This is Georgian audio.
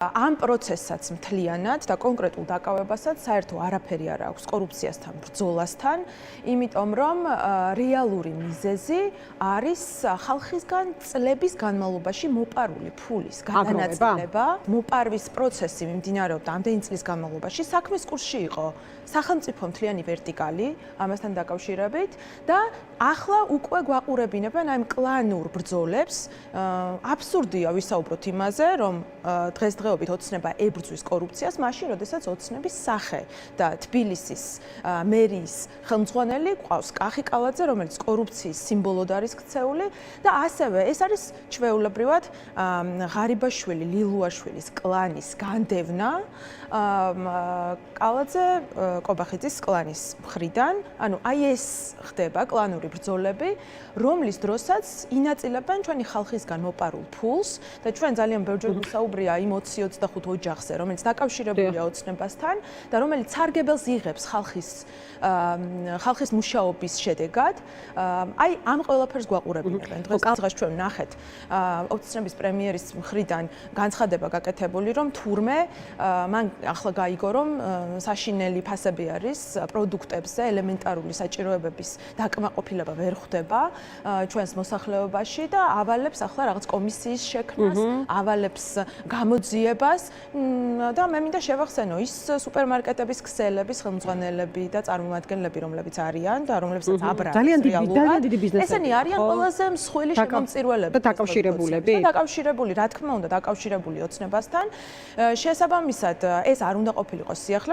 ამ პროცესსაც მთლიანად და კონკრეტულ დაკავებასაც საერთო არაფერი არ აქვს კორუფციასთან, ბრძოლასთან, იმიტომ რომ რეალური მიზეზი არის ხალხისგან წლების განმავლობაში მოპარული ფულის გადანაწილება. მოპარვის პროცესი მიმდინარეობდა ამდენი წლის განმავლობაში. საქმის კურსში იყო სახელმწიფო მთლიანი ვერტიკალი ამასთან დაკავშირებით და ახლა უკვე გვაყურებინებენ აი კლანურ ბრძოლებს. აბსურდია ვისაუბროთ იმაზე, რომ დღესდღეობით ოცნება ებრძვის კორუფციას, მაშინ, როდესაც ოცნების სახე და თბილისის მერიის ხელმძღვანელი ყავს კახი კალაძე, რომელიც კორუფციის სიმბოლოდ არის ქცეული და ასევე ეს არის ჩვეულებრივად ღარიბაშვილი, ლილუაშვილის კლანის განდევნა კალაძე კობახიძის კლანის მხრიდან, ანუ აი ეს ხდება კლანური ბრძოლები, რომლის დროსაც ინაწილებენ ჩვენი ხალხისგან მოპარულ ფულს და ჩვენ ძალიან ბევრჯერ ვისაუბრია იმ 20-25 ოჯახზე, რომელიც დაკავშირებულია ოცნებასთან და რომელიც სარგებელს იღებს ხალხის მუშაობის შედეგად. აი ამ ყველაფერს გვაყურებინებენ. დღეს ჩვენ ვნახეთ ოცნების პრემიერის მხრიდან განცხადება გაკეთებული, რომ თურმე მან ახლა გაიგო, რომ საშინელი ფასები არის პროდუქტებზე, ელემენტარული საჭიროებების დაკმაყოფილება ვერ ხდება ჩვენს მოსახლეობაში და ავალებს ახლა რაღაც კომისიის შექმნას, ავალებს გამოძიებას და მე მინდა შევახსენო ის სუპერმარკეტების ქსელების ხელმძღვანელები და წარმომადგენლები, რომლებიც არიან და რომლებსაც აბრალებს ძალიან დიდი ბიზნესი. ესენი არიან ყველაზე მსხვილი შემომწირველები და დაკავშირებულები. დაკავშირებული, რა თქმა უნდა, დაკავშირებული ოცნებასთან. შესაბამისად, ეს არ უნდა ყოფილიყო სიახლე.